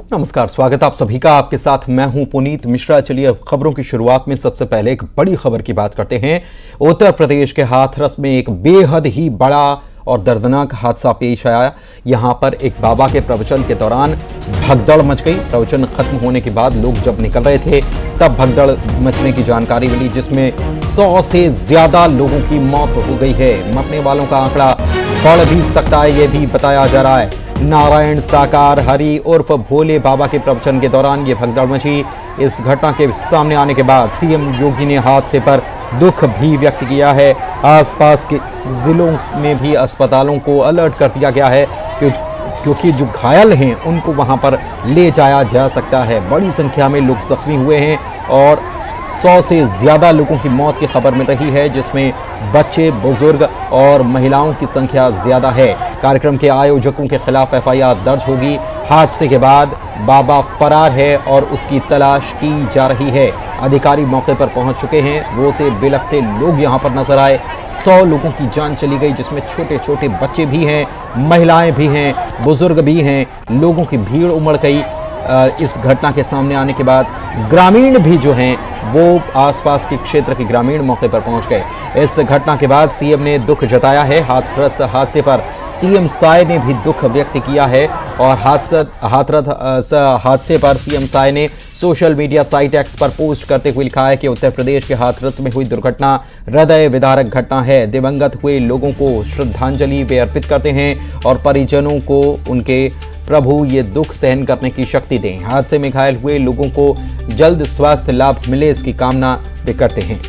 नमस्कार, स्वागत आप सभी का। आपके साथ मैं हूं पुनीत मिश्रा। चलिए अब खबरों की शुरुआत में सबसे पहले एक बड़ी खबर की बात करते हैं। उत्तर प्रदेश के हाथरस में एक बेहद ही बड़ा और दर्दनाक हादसा पेश आया। यहां पर एक बाबा के प्रवचन के दौरान भगदड़ मच गई। प्रवचन खत्म होने के बाद लोग जब निकल रहे थे तब भगदड़ मचने की जानकारी मिली, जिसमें 100 से ज्यादा लोगों की मौत हो गई है। मरने वालों का आंकड़ा बढ़ भी सकता है, यह भी बताया जा रहा है। नारायण साकार हरि उर्फ भोले बाबा के प्रवचन के दौरान ये भगदड़ मची। इस घटना के सामने आने के बाद सीएम योगी ने हादसे पर दुख भी व्यक्त किया है। आसपास के जिलों में भी अस्पतालों को अलर्ट कर दिया गया है क्योंकि जो घायल हैं उनको वहां पर ले जाया जा सकता है। बड़ी संख्या में लोग जख्मी हुए हैं और 100 से ज्यादा लोगों की मौत की खबर मिल रही है, जिसमें बच्चे, बुजुर्ग और महिलाओं की संख्या ज्यादा है। कार्यक्रम के आयोजकों के खिलाफ एफआईआर दर्ज होगी। हादसे के बाद बाबा फरार है और उसकी तलाश की जा रही है। अधिकारी मौके पर पहुंच चुके हैं। रोते बिलखते लोग यहां पर नजर आए। 100 लोगों की जान चली गई, जिसमें छोटे छोटे बच्चे भी हैं, महिलाएं भी हैं, बुजुर्ग भी हैं। लोगों की भीड़ उमड़ गई। इस घटना के सामने आने के बाद ग्रामीण भी जो हैं वो आसपास के क्षेत्र के ग्रामीण मौके पर पहुंच गए। इस घटना के बाद सीएम ने दुख जताया है। हाथरस हादसे पर सीएम साय ने भी दुख व्यक्त किया है और हाथरस हादसे पर सीएम साय ने सोशल मीडिया साइट एक्स पर पोस्ट करते हुए लिखा है कि उत्तर प्रदेश के हाथरस में हुई दुर्घटना हृदय विदारक घटना है। दिवंगत हुए लोगों को श्रद्धांजलि वे अर्पित करते हैं और परिजनों को उनके प्रभु ये दुख सहन करने की शक्ति दें। हादसे में घायल हुए लोगों को जल्द स्वास्थ्य लाभ मिले, इसकी कामना वे करते हैं।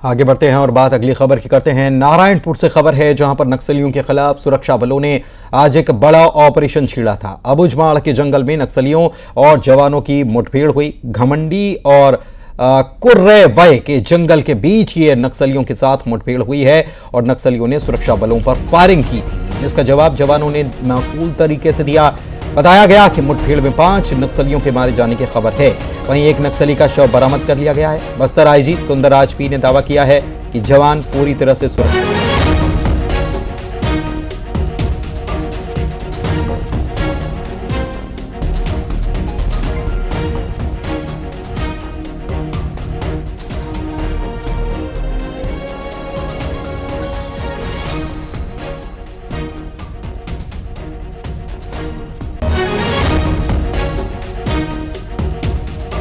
आगे बढ़ते हैं और बात अगली खबर की करते हैं। नारायणपुर से खबर है, जहां पर नक्सलियों के खिलाफ सुरक्षा बलों ने आज एक बड़ा ऑपरेशन छेड़ा था। अबुझमाड़ के जंगल में नक्सलियों और जवानों की मुठभेड़ हुई। घमंडी और कुर्रे वय के जंगल के बीच ये नक्सलियों के साथ मुठभेड़ हुई है और नक्सलियों ने सुरक्षा बलों पर फायरिंग की थी, जिसका जवाब जवानों ने माकूल तरीके से दिया। बताया गया कि मुठभेड़ में 5 नक्सलियों के मारे जाने की खबर है। वहीं एक नक्सली का शव बरामद कर लिया गया है। बस्तर आईजी सुंदरराज पी ने दावा किया है कि जवान पूरी तरह से सुरक्षित हैं।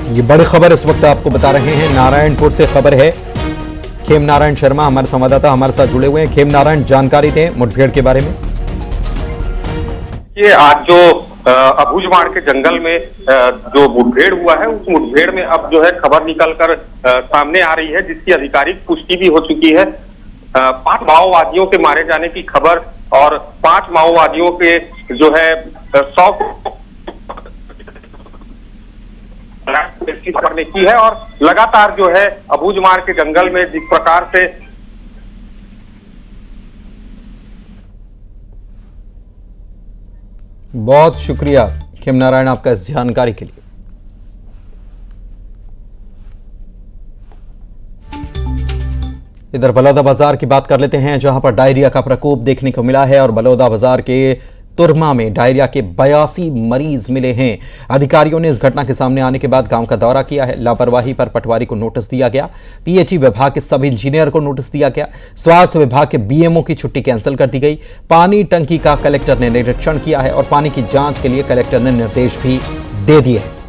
ये बड़ी खबर इस वक्त आपको बता रहे हैं। नारायणपुर से खबर है। खेम नारायण शर्मा हमारे संवाददाता हमारे साथ जुड़े हुए हैं। खेम नारायण, जानकारी दें मुठभेड़ के बारे में। ये आज जो अबुझमाड़ के जंगल में जो मुठभेड़ हुआ है, उस मुठभेड़ में अब जो है खबर निकलकर सामने आ रही है, जिसकी आधिकारिक पुष्टि भी हो चुकी है। 5 माओवादियों के मारे जाने की खबर और 5 माओवादियों के जो है 100 करने की है। और लगातार जो है अबुझमाड़ के जंगल में जिस प्रकार से बहुत शुक्रिया खेम नारायण आपका इस जानकारी के लिए। इधर बलौदा बाजार की बात कर लेते हैं, जहां पर डायरिया का प्रकोप देखने को मिला है और बलौदा बाजार के तुरमा में डायरिया के 82 मरीज मिले हैं। अधिकारियों ने इस घटना के सामने आने के बाद गांव का दौरा किया है। लापरवाही पर पटवारी को नोटिस दिया गया। पीएचई विभाग के सब इंजीनियर को नोटिस दिया गया। स्वास्थ्य विभाग के बीएमओ की छुट्टी कैंसिल कर दी गई। पानी टंकी का कलेक्टर ने निरीक्षण किया है और पानी की जांच के लिए कलेक्टर ने निर्देश भी दे दिए हैं।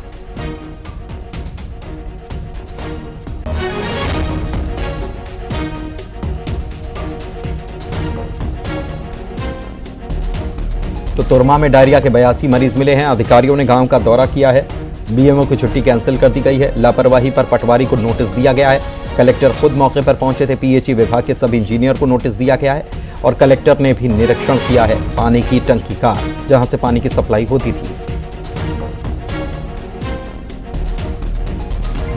तो तुरमा में डायरिया के 82 मरीज मिले हैं। अधिकारियों ने गांव का दौरा किया है बीएमओ की छुट्टी कैंसिल कर दी गई है। लापरवाही पर पटवारी को नोटिस दिया गया है। कलेक्टर खुद मौके पर पहुंचे थे। पीएचई विभाग के सब इंजीनियर को नोटिस दिया गया है और कलेक्टर ने भी निरीक्षण किया है पानी की टंकी का, जहां से पानी की सप्लाई होती थी।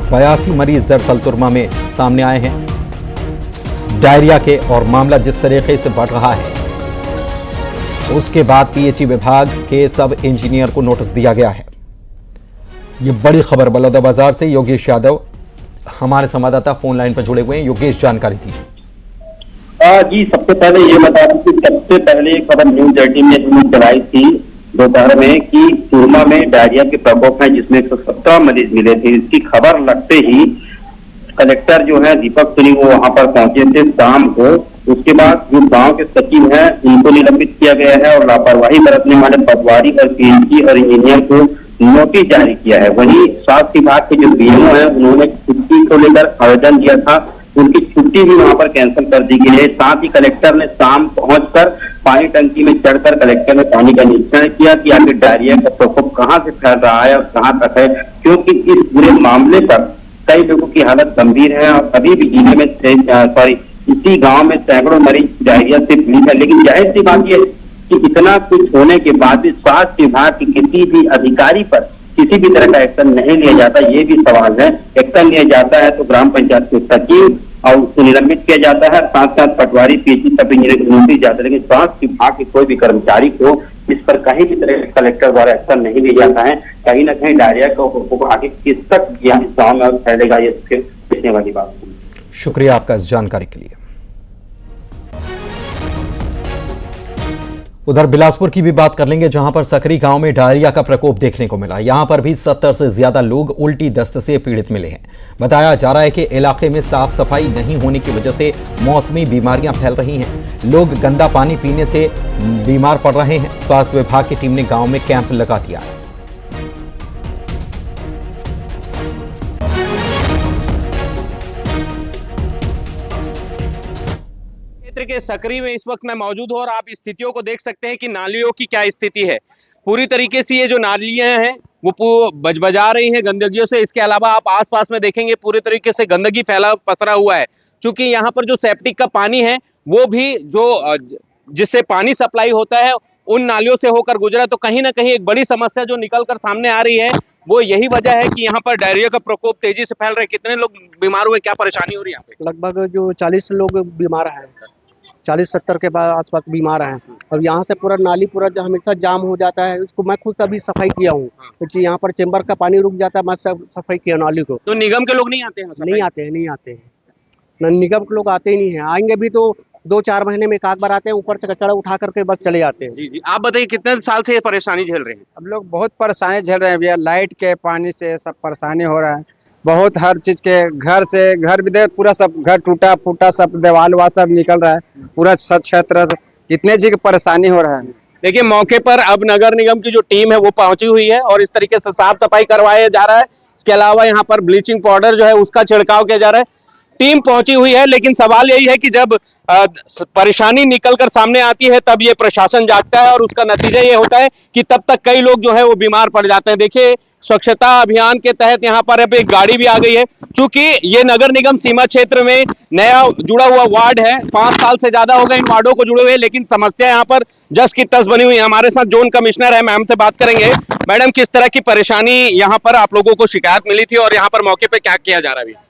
82 मरीज दरअसल तुरमा में सामने आए हैं डायरिया के, और मामला जिस तरीके से बढ़ रहा है उसके बाद पीएचई विभाग के सब इंजीनियर को नोटिस दिया गया है। ये बड़ी खबर बलौदाबाजार से योगेश यादव हमारे संवाददाता फोन लाइन पर जुड़े हुए हैं। योगेश, जानकारी दीजिए। जी, सबसे पहले ये बता दूं कि सबसे पहले खबर न्यूज 18 ने हमने चलाई थी दोपहर में कि तुरमा में डायरिया के प्रकोप है, जिसमें 117 मरीज मिले थे। इसकी खबर लगते ही कलेक्टर जो है दीपक सोनी वो वहां पर पहुंचे थे शाम को। उसके बाद जो गांव के सचिव हैं उनको निलंबित किया गया है और लापरवाही बरतने वाले पटवारी और पीएचई और इंजीनियर को नोटिस जारी किया है। वहीं स्वास्थ्य विभाग के जो बीएमओ है उन्होंने छुट्टी को लेकर आवेदन दिया था, उनकी छुट्टी भी वहां पर कैंसिल कर दी गई है। साथ ही कलेक्टर ने शाम पहुंचकर पानी टंकी में चढ़कर कलेक्टर ने पानी का निरीक्षण किया कि आखिर डायरिया का प्रकोप कहां से फैल रहा है और कहां तक है, क्योंकि इस पूरे मामले पर कई लोगों की हालत गंभीर है और अभी भी जिले में इसी गांव में सैकड़ों मरीज डायरिया से पीड़ित है। लेकिन जाहिर सी बात यह कि इतना कुछ होने के बाद भी स्वास्थ्य विभाग के किसी भी अधिकारी पर किसी भी तरह का एक्शन नहीं लिया जाता, ये भी सवाल है। एक्शन लिया जाता है तो ग्राम पंचायत के सचिव और उसको निलंबित किया जाता है, साथ साथ पटवारी पीएचई सब इंजीनियर को नोटिस जाता है, लेकिन स्वास्थ्य विभाग के कोई भी कर्मचारी को इस पर कहीं भी तरह कलेक्टर द्वारा एक्शन नहीं लिया जाता है। कहीं ना कहीं डायरिया का आगे किस तक इस गाँव में फैलेगा, ये फिर देखने वाली बात है। शुक्रिया आपका इस जानकारी के लिए। उधर बिलासपुर की भी बात कर लेंगे, जहां पर सकरी गांव में डायरिया का प्रकोप देखने को मिला। यहां पर भी 70 से ज्यादा लोग उल्टी दस्त से पीड़ित मिले हैं। बताया जा रहा है कि इलाके में साफ सफाई नहीं होने की वजह से मौसमी बीमारियां फैल रही हैं। लोग गंदा पानी पीने से बीमार पड़ रहे हैं। स्वास्थ्य विभाग की टीम ने गांव में कैंप लगा दिया है। के सकरी में इस वक्त मैं मौजूद हूं और आप स्थितियों को देख सकते हैं कि नालियों की क्या स्थिति है। पूरी तरीके से ये जो नालियां हैं वो बजबजा रही हैं गंदगियों से। इसके अलावा आप आसपास में देखेंगे पूरी तरीके से गंदगी फैला पसरा हुआ है, क्योंकि यहाँ पर जो सेप्टिक का पानी है वो भी जो जिससे पानी सप्लाई होता है उन नालियों से होकर गुजरा। तो कहीं ना कहीं एक बड़ी समस्या जो निकल कर सामने आ रही है वो यही वजह है कि यहाँ पर डायरिया का प्रकोप तेजी से फैल रहा है। कितने लोग बीमार हुए, क्या परेशानी हो रही है यहाँ पे? लगभग जो 40 लोग बीमार हैं, 40-70 के आसपास बीमार हैं। और यहाँ से पूरा नाली पूरा जो हमेशा जाम हो जाता है, उसको मैं खुद अभी सफाई किया हूँ, क्योंकि यहाँ पर चेंबर का पानी रुक जाता है। मैं सब सफाई किया नाली को। तो निगम के लोग नहीं आते हैं? नहीं आते हैं। निगम के लोग आते ही नहीं है। आएंगे भी तो 2-4 महीने में एक आध बार आते हैं, ऊपर से कचरा उठा करके बस चले जाते हैं। जी। आप बताइए कितने साल से ये परेशानी झेल रहे हैं? अब लोग बहुत परेशानी झेल रहे हैं भैया, लाइट के पानी से सब परेशानी हो रहा है बहुत। हर चीज के घर भी देख, पूरा सब घर टूटा फूटा, सब दीवार वाल सब निकल रहा है, पूरा क्षेत्र कितने जी की परेशानी हो रहा है। देखिए मौके पर अब नगर निगम की जो टीम है वो पहुंची हुई है और इस तरीके से साफ सफाई करवाया जा रहा है। इसके अलावा यहाँ पर ब्लीचिंग पाउडर जो है उसका छिड़काव किया जा रहा है। टीम पहुंची हुई है, लेकिन सवाल यही है कि जब परेशानी निकलकर सामने आती है तब ये प्रशासन जागता है और उसका नतीजा ये होता है कि तब तक कई लोग जो है वो बीमार पड़ जाते हैं। देखिए स्वच्छता अभियान के तहत यहाँ पर अब एक गाड़ी भी आ गई है, क्योंकि ये नगर निगम सीमा क्षेत्र में नया जुड़ा हुआ वार्ड है। 5 साल से ज्यादा हो गए इन वार्डों को जुड़े हुए, लेकिन समस्या यहाँ पर जस की तस बनी हुई है। हमारे साथ जोन कमिश्नर है, मैम से बात करेंगे। मैडम, किस तरह की परेशानी यहाँ पर आप लोगों को शिकायत मिली थी और यहाँ पर मौके पे क्या किया जा रहा है?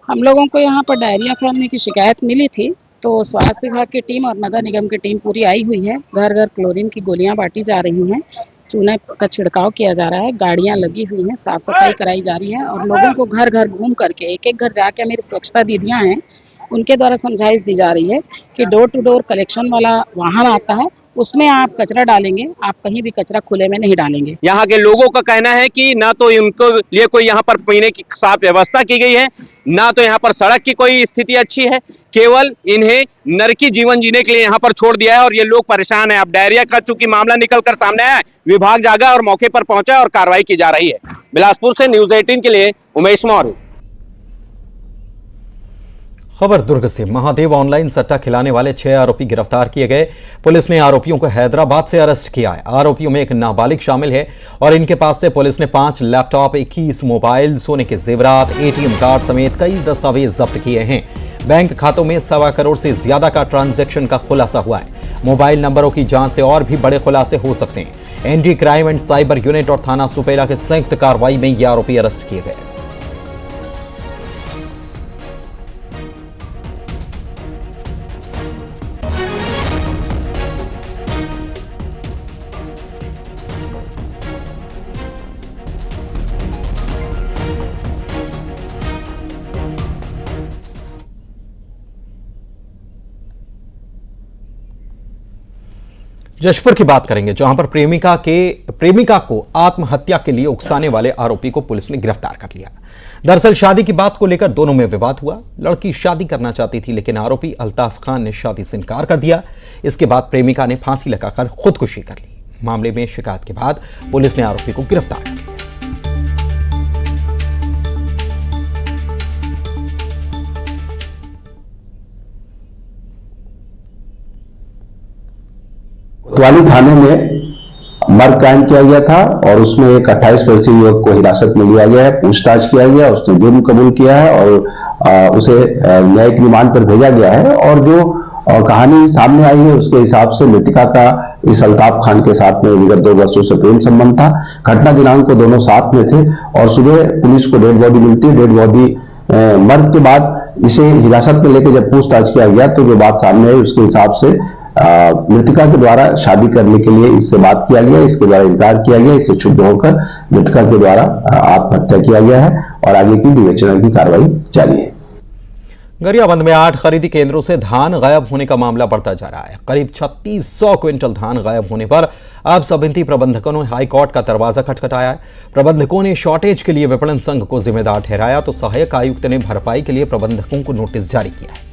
हम लोगों को यहाँ पर डायरिया फैलने की शिकायत मिली थी, तो स्वास्थ्य विभाग की टीम और नगर निगम की टीम पूरी आई हुई है। घर घर क्लोरीन की गोलियां बांटी जा रही हैं, चूने का छिड़काव किया जा रहा है, गाड़ियां लगी हुई हैं, साफ सफाई कराई जा रही है और लोगों को घर घर घूम करके एक घर जाके मेरी स्वच्छता दीदियां हैं उनके द्वारा समझाइश दी जा रही है कि डोर टू डोर कलेक्शन वाला वाहन आता है, उसमें आप कचरा डालेंगे, आप कहीं भी कचरा खुले में नहीं डालेंगे। यहाँ के लोगों का कहना है कि ना तो इनको लिए कोई यहाँ पर पीने की साफ व्यवस्था की गई है, ना तो यहाँ पर सड़क की कोई स्थिति अच्छी है, केवल इन्हें नरकी जीवन जीने के लिए यहाँ पर छोड़ दिया है और ये लोग परेशान है। अब डायरिया का चूंकि मामला निकल कर सामने आया, विभाग जागा और मौके पर पहुंचा और कार्रवाई की जा रही है। बिलासपुर से न्यूज 18 के लिए उमेश मौर्य। खबर दुर्ग से। महादेव ऑनलाइन सट्टा खिलाने वाले 6 आरोपी गिरफ्तार किए गए। पुलिस ने आरोपियों को हैदराबाद से अरेस्ट किया है। आरोपियों में एक नाबालिग शामिल है और इनके पास से पुलिस ने 5 लैपटॉप, 21 मोबाइल, सोने के जेवरात, एटीएम कार्ड समेत कई दस्तावेज जब्त किए हैं। बैंक खातों में 1.25 करोड़ से ज्यादा का ट्रांजैक्शन का खुलासा हुआ है। मोबाइल नंबरों की जांच से और भी बड़े खुलासे हो सकते हैं। Anti crime and cyber unit और थाना सुपेला के संयुक्त कार्रवाई में ये आरोपी अरेस्ट किए गए। जशपुर की बात करेंगे, जहां पर प्रेमिका को आत्महत्या के लिए उकसाने वाले आरोपी को पुलिस ने गिरफ्तार कर लिया। दरअसल शादी की बात को लेकर दोनों में विवाद हुआ। लड़की शादी करना चाहती थी, लेकिन आरोपी अल्ताफ खान ने शादी से इनकार कर दिया। इसके बाद प्रेमिका ने फांसी लगाकर खुदकुशी कर ली। मामले में शिकायत के बाद पुलिस ने आरोपी को गिरफ्तार कर लिया। कोतवाली थाने में मर्ग कायम किया गया था और उसमें एक 28 वर्षीय युवक को हिरासत में लिया गया है। पूछताछ किया गया, उसने जुर्म कबूल किया है और उसे न्यायिक रिमांड पर भेजा गया है। और जो कहानी सामने आई है उसके हिसाब से मृतका का इस अल्ताफ खान के साथ में विगत 2 वर्षों से प्रेम संबंध था। घटना दिनांक को दोनों साथ में थे और सुबह पुलिस को डेड बॉडी मिलती है। डेड बॉडी मर्ग के बाद इसे हिरासत में लेकर जब पूछताछ किया गया तो जो बात सामने आई उसके हिसाब से मृतका के द्वारा शादी करने के लिए इससे बात किया गया, इसके द्वारा इनकार किया गया। इससे क्षुब्ध होकर मृतका के द्वारा आत्महत्या किया गया है और आगे की विवेचना की कार्रवाई जारी है। गरियाबंद में 8 खरीदी केंद्रों से धान गायब होने का मामला बढ़ता जा रहा है। करीब 3600 क्विंटल धान गायब होने पर अब समिति प्रबंधकों ने हाईकोर्ट का दरवाजा खटखटाया है। प्रबंधकों ने शॉर्टेज के लिए विपणन संघ को जिम्मेदार ठहराया तो सहायक आयुक्त ने भरपाई के लिए प्रबंधकों को नोटिस जारी किया है।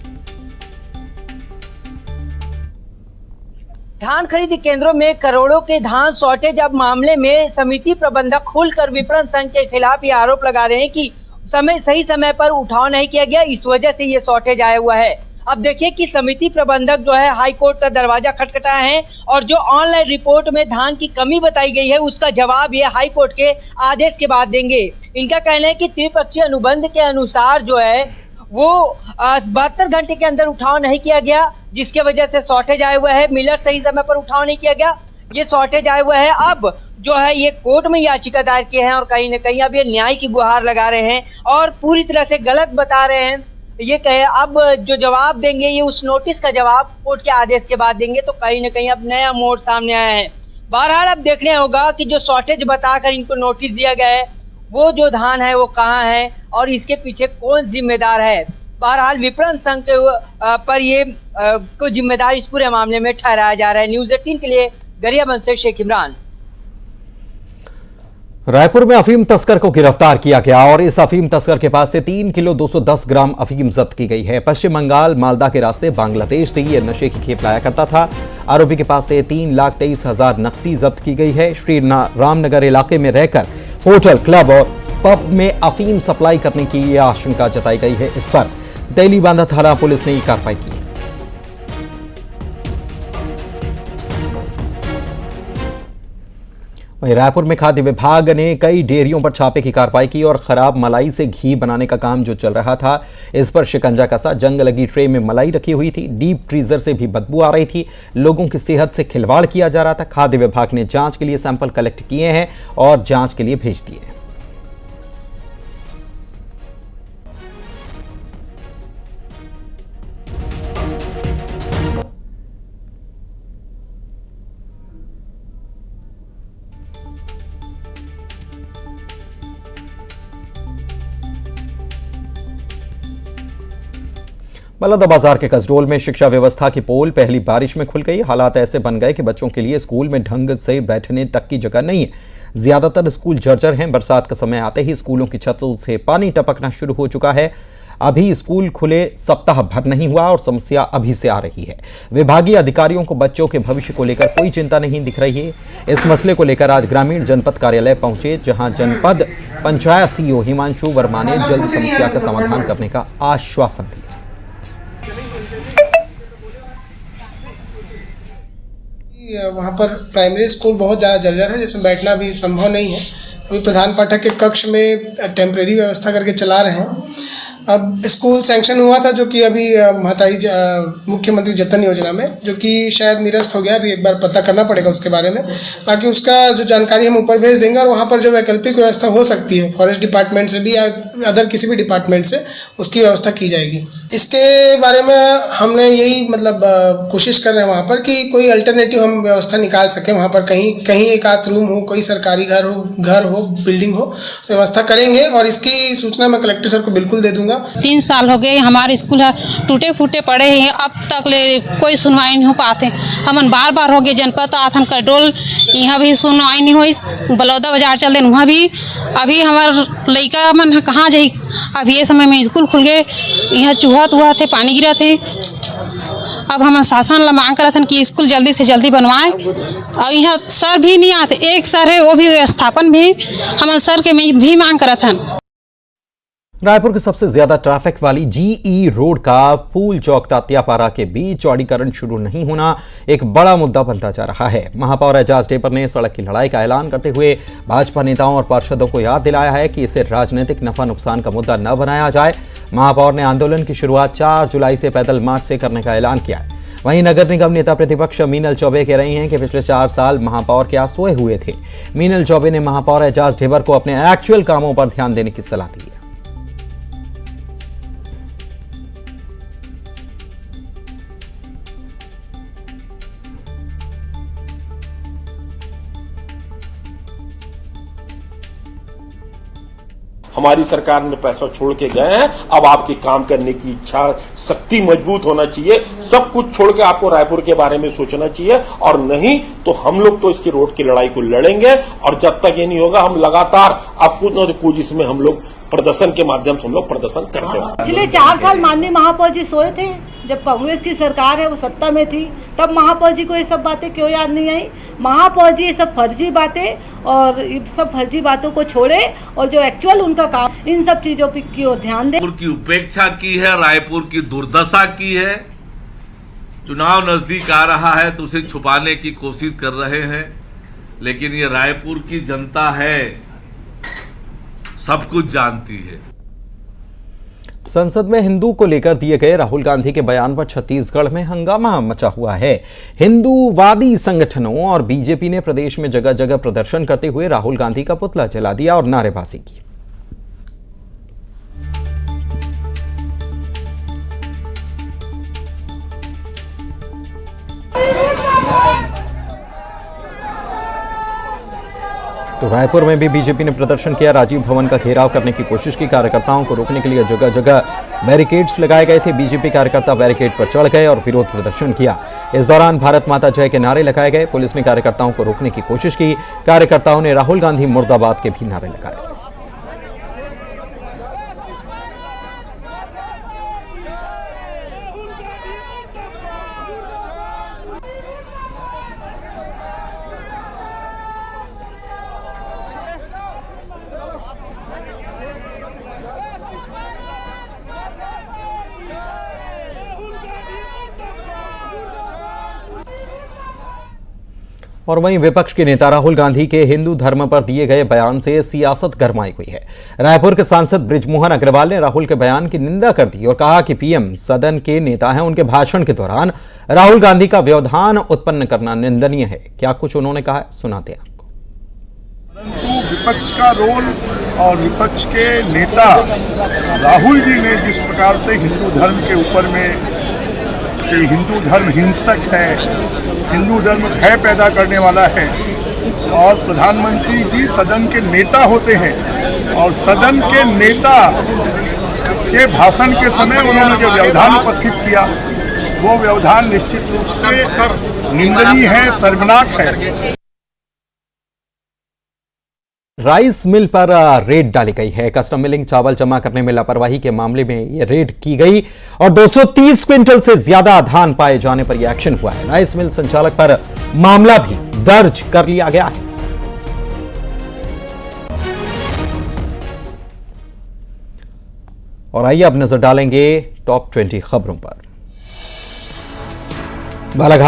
धान खरीदी केंद्रों में करोड़ों के धान शॉर्टेज। अब मामले में समिति प्रबंधक खुलकर विपणन संघ के खिलाफ ये आरोप लगा रहे हैं कि सही समय पर उठाव नहीं किया गया, इस वजह से ये शॉर्टेज आया हुआ है। अब देखिए कि समिति प्रबंधक जो है हाई कोर्ट का दरवाजा खटखटाए हैं और जो ऑनलाइन रिपोर्ट में धान की कमी बताई गई है उसका जवाब ये हाई कोर्ट के आदेश के बाद देंगे। इनका कहना है कि त्रिपक्षीय अनुबंध के अनुसार जो है वो 72 घंटे के अंदर उठाव नहीं किया गया, जिसके वजह से शॉर्टेज आया हुआ है। मिलर सही समय पर उठाव नहीं किया गया, ये शॉर्टेज आया हुआ है। अब जो है ये कोर्ट में याचिका दायर किए हैं और कहीं न कहीं अब ये न्याय की गुहार लगा रहे हैं और पूरी तरह से गलत बता रहे हैं। ये कहे अब जो जवाब देंगे ये उस नोटिस का जवाब कोर्ट के आदेश के बाद देंगे, तो कहीं न कहीं अब नया मोड़ सामने आया है। बहरहाल अब देखने होगा कि जो शॉर्टेज बताकर इनको नोटिस दिया गया है वो जो धान है वो कहाँ है और इसके पीछे कौन जिम्मेदार है। बहरहाल विपणन संघ पर ये को जिम्मेदार इस पूरे मामले में ठहराया जा रहा है। न्यूज़ 18 के लिए गरियाबंद से शेख इमरान। रायपुर में अफीम तस्कर को गिरफ्तार किया गया और इस अफीम तस्कर के पास से 3 किलो 210 ग्राम अफीम जब्त की गई है। पश्चिम बंगाल मालदा के रास्ते बांग्लादेश से ये नशे की खेप लाया करता था। आरोपी के पास से 3,23,000 नकदी जब्त की गई है। श्री रामनगर इलाके में रहकर होटल, क्लब और पब में अफीम सप्लाई करने की आशंका जताई गई है। इस पर तेलीबांधा थाना पुलिस ने कार्रवाई की। वहीं रायपुर में खाद्य विभाग ने कई डेयरियों पर छापे की कार्रवाई की और खराब मलाई से घी बनाने का काम जो चल रहा था इस पर शिकंजा कसा। जंग लगी ट्रे में मलाई रखी हुई थी, डीप फ्रीजर से भी बदबू आ रही थी, लोगों की सेहत से खिलवाड़ किया जा रहा था। खाद्य विभाग ने जांच के लिए सैंपल कलेक्ट किए हैं और जांच के लिए भेज दिए। बलौदाबाजार के कसडोल में शिक्षा व्यवस्था की पोल पहली बारिश में खुल गई। हालात ऐसे बन गए कि बच्चों के लिए स्कूल में ढंग से बैठने तक की जगह नहीं है। ज्यादातर स्कूल जर्जर हैं। बरसात का समय आते ही स्कूलों की छतों से पानी टपकना शुरू हो चुका है। अभी स्कूल खुले सप्ताह भर नहीं हुआ और समस्या अभी से आ रही है। विभागीय अधिकारियों को बच्चों के भविष्य को लेकर कोई चिंता नहीं दिख रही है। इस मसले को लेकर आज ग्रामीण जनपद कार्यालय पहुंचे, जहां जनपद पंचायत सीईओ हिमांशु वर्मा ने जल्द समस्या का समाधान करने का आश्वासन दिया। वहाँ पर प्राइमरी स्कूल बहुत ज़्यादा जर्जर है, जिसमें बैठना भी संभव नहीं है। अभी प्रधान पाठक के कक्ष में टेम्परेरी व्यवस्था करके चला रहे हैं। अब स्कूल सैंक्शन हुआ था, जो कि अभी महताई मुख्यमंत्री जतन योजना में, जो कि शायद निरस्त हो गया। अभी एक बार पता करना पड़ेगा उसके बारे में। बाकी उसका जो जानकारी हम ऊपर भेज देंगे, और वहाँ पर जो वैकल्पिक व्यवस्था हो सकती है फॉरेस्ट डिपार्टमेंट से भी या अदर किसी भी डिपार्टमेंट से, उसकी व्यवस्था की जाएगी। इसके बारे में हमने यही कोशिश कर रहे हैं वहाँ पर कि कोई अल्टरनेटिव हम व्यवस्था निकाल सकें। वहाँ पर कहीं एक आध रूम हो, कोई सरकारी घर हो, बिल्डिंग हो, उस व्यवस्था करेंगे। और इसकी सूचना मैं कलेक्टर सर को बिल्कुल दे दूंगा। 3 साल हो गए हमारे स्कूल टूटे फूटे पड़े हैं, अब तक ले कोई सुनवाई नहीं हो पाते। हमन बार हो गए जनपद आथन कंट्रोल, यहाँ भी सुनवाई नहीं हुई। बलौदा बाजार चल रहे वहाँ भी अभी हमार लड़का मन कहाँ जाई। अब ये समय में स्कूल खुल गए, यहाँ चूहा थे, पानी गिरा थे। अब हम शासन ला मांग करत हन कि स्कूल जल्दी से जल्दी बनवाए। और यहाँ सर भी नहीं आते, एक सर है वो भी व्यवस्थापन भी हम सर के भी मांग करत हन। रायपुर की सबसे ज्यादा ट्रैफिक वाली जीई रोड का फूल चौक तात्यापारा के बीच चौड़ीकरण शुरू नहीं होना एक बड़ा मुद्दा बनता जा रहा है। महापौर एजाज ढेबर ने सड़क की लड़ाई का ऐलान करते हुए भाजपा नेताओं और पार्षदों को याद दिलाया है कि इसे राजनीतिक नफा नुकसान का मुद्दा न बनाया जाए। महापौर ने आंदोलन की शुरुआत 4 जुलाई से पैदल मार्च से करने का ऐलान किया है। वहीं नगर निगम नेता प्रतिपक्ष मीनल चौबे कह रही हैं कि पिछले 4 साल महापौर क्या सोए हुए थे। मीनल चौबे ने महापौर एजाज ढेबर को अपने एक्चुअल कामों पर ध्यान देने की सलाह दी है। हमारी सरकार ने पैसा छोड़ के गए हैं, अब आपकी काम करने की इच्छा शक्ति मजबूत होना चाहिए। सब कुछ छोड़ के आपको रायपुर के बारे में सोचना चाहिए, और नहीं तो हम लोग तो इसकी रोड की लड़ाई को लड़ेंगे। और जब तक ये नहीं होगा, हम लगातार अब कुछ न कुछ इसमें हम लोग प्रदर्शन के माध्यम से हम लोग प्रदर्शन करते हैं। पिछले 4 साल माननीय महापौर जी सोए थे। जब कांग्रेस की सरकार है वो सत्ता में थी, तब महापौर जी को ये सब बातें क्यों याद नहीं आई। महापौर जी ये सब फर्जी बातें और सब फर्जी बातों को छोड़े और जो एक्चुअल उनका काम, इन सब चीजों की ओर ध्यान दें। रायपुर की उपेक्षा की है, रायपुर की दुर्दशा की है। चुनाव नजदीक आ रहा है तो उसे छुपाने की कोशिश कर रहे हैं, लेकिन ये रायपुर की जनता है, सब कुछ जानती है। संसद में हिंदू को लेकर दिए गए राहुल गांधी के बयान पर छत्तीसगढ़ में हंगामा मचा हुआ है। हिंदूवादी संगठनों और बीजेपी ने प्रदेश में जगह जगह प्रदर्शन करते हुए राहुल गांधी का पुतला जला दिया और नारेबाजी की। तो रायपुर में भी बीजेपी ने प्रदर्शन किया। राजीव भवन का घेराव करने की कोशिश की। कार्यकर्ताओं को रोकने के लिए जगह जगह बैरिकेड्स लगाए गए थे। बीजेपी कार्यकर्ता बैरिकेड पर चढ़ गए और विरोध प्रदर्शन किया। इस दौरान भारत माता जय के नारे लगाए गए। पुलिस ने कार्यकर्ताओं को रोकने की कोशिश की। कार्यकर्ताओं ने राहुल गांधी मुर्दाबाद के भी नारे लगाए। और वहीं विपक्ष के नेता राहुल गांधी के हिंदू धर्म पर दिए गए बयान से सियासत गरमाई हुई है। रायपुर के सांसद बृजमोहन अग्रवाल ने राहुल के बयान की निंदा कर दी और कहा कि पीएम सदन के नेता हैं, उनके भाषण के दौरान राहुल गांधी का व्यवधान उत्पन्न करना निंदनीय है। क्या कुछ उन्होंने कहा है, सुनाते हैं आपको। विपक्ष का रोल और विपक्ष के नेता राहुल जी ने जिस प्रकार से हिंदू धर्म के ऊपर में कि हिंदू धर्म हिंसक है, हिंदू धर्म भय पैदा करने वाला है, और प्रधानमंत्री जी सदन के नेता होते हैं और सदन के नेता के भाषण के समय उन्होंने जो व्यवधान उपस्थित किया, वो व्यवधान निश्चित रूप से निंदनीय है, शर्मनाक है। राइस मिल पर रेड डाली गई है। कस्टम मिलिंग चावल जमा करने में लापरवाही के मामले में यह रेड की गई और 230 क्विंटल से ज्यादा धान पाए जाने पर यह एक्शन हुआ है। राइस मिल संचालक पर मामला भी दर्ज कर लिया गया है। और आइए अब नजर डालेंगे टॉप 20 खबरों पर। बालाघाट